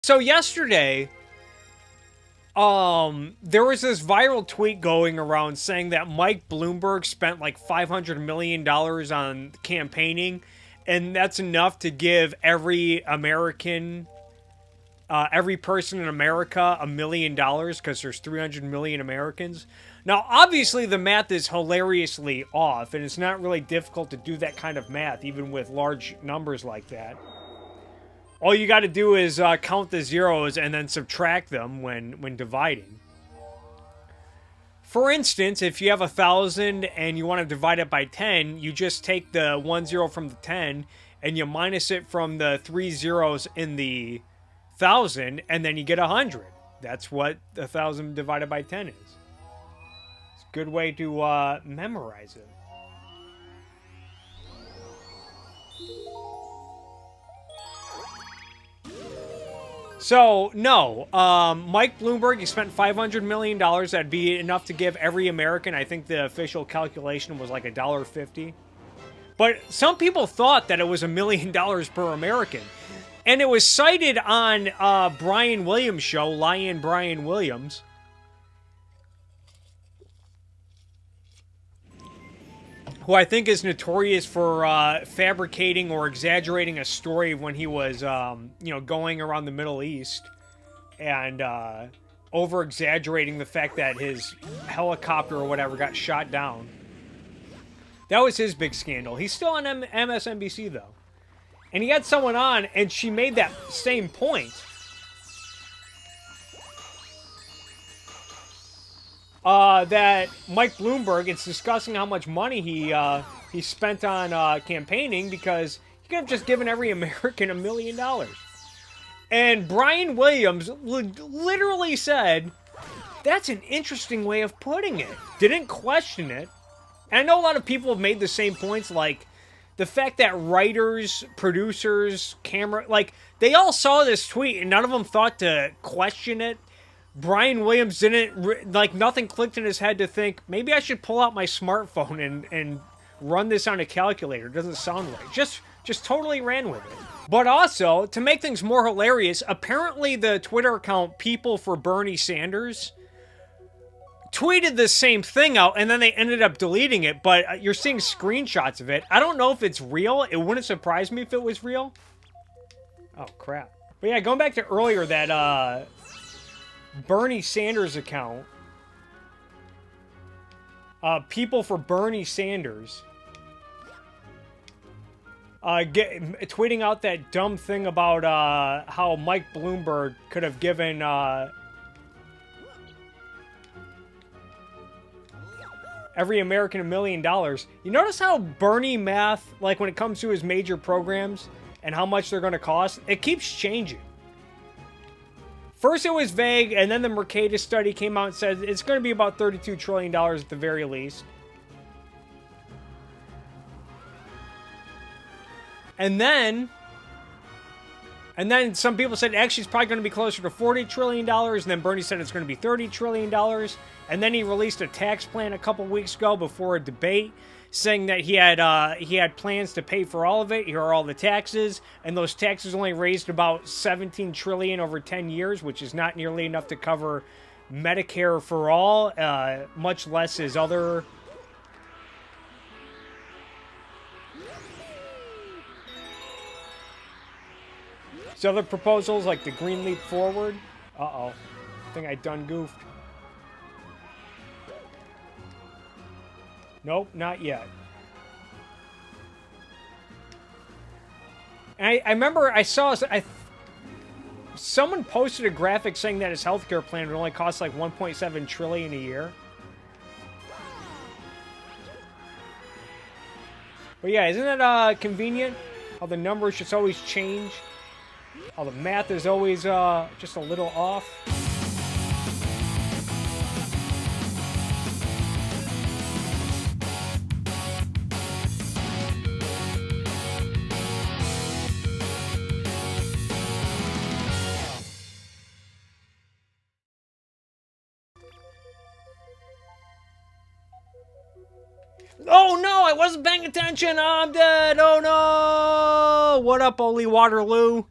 So yesterday, there was this viral tweet going around saying that Mike Bloomberg spent like $500 million on campaigning, and that's enough to give every American, every person in America $1 million because there's 300 million Americans. Now, obviously, the math is hilariously off, and it's not really difficult to do that kind of math, even with large numbers like that. All you got to do is count the zeros and then subtract them when dividing. For instance, if you have 1,000 and you want to divide it by 10, you just take the 1 0 from the 10 and you minus it from the 3 zeros in the 1,000, and then you get 100. That's what 1,000 divided by 10 is. It's a good way to memorize it. So, no, Mike Bloomberg, he spent $500 million. That'd be enough to give every American, I think the official calculation was like $1.50. But some people thought that it was $1 million per American. And it was cited on Brian Williams' show, Lion Brian Williams. Who I think is notorious for fabricating or exaggerating a story when he was, going around the Middle East and over-exaggerating the fact that his helicopter or whatever got shot down. That was his big scandal. He's still on MSNBC, though. And he had someone on, and she made that same point. That Mike Bloomberg, it's discussing how much money he spent on campaigning because he could have just given every American $1 million. And Brian Williams literally said, that's an interesting way of putting it. Didn't question it. And I know a lot of people have made the same points, like the fact that writers, producers, they all saw this tweet and none of them thought to question it. Brian Williams didn't, nothing clicked in his head to think, maybe I should pull out my smartphone and run this on a calculator. It doesn't sound right. Just totally ran with it. But also, to make things more hilarious, apparently the Twitter account People for Bernie Sanders tweeted the same thing out, and then they ended up deleting it, but you're seeing screenshots of it. I don't know if it's real. It wouldn't surprise me if it was real. Oh, crap. But yeah, going back to earlier, that, Bernie Sanders account, People for Bernie Sanders, tweeting out that dumb thing about how Mike Bloomberg could have given every American $1 million. You notice how Bernie math, like when it comes to his major programs and how much they're going to cost, it keeps changing. First it was vague, and then the Mercatus study came out and said it's going to be about $32 trillion at the very least. And then some people said actually it's probably going to be closer to $40 trillion, and then Bernie said it's going to be $30 trillion. And then he released a tax plan a couple weeks ago before a debate, saying that he had plans to pay for all of it. Here are all the taxes, and those taxes only raised about $17 trillion over 10 years, which is not nearly enough to cover Medicare for all, much less his other proposals like the Green Leap Forward. Uh-oh. I think I done goofed. Nope, not yet. And I remember I saw someone posted a graphic saying that his healthcare plan would only cost like $1.7 trillion a year. But yeah, isn't that convenient? How the numbers just always change? How the math is always just a little off? Oh no, I wasn't paying attention. I'm dead. Oh no. What up, Oli Waterloo?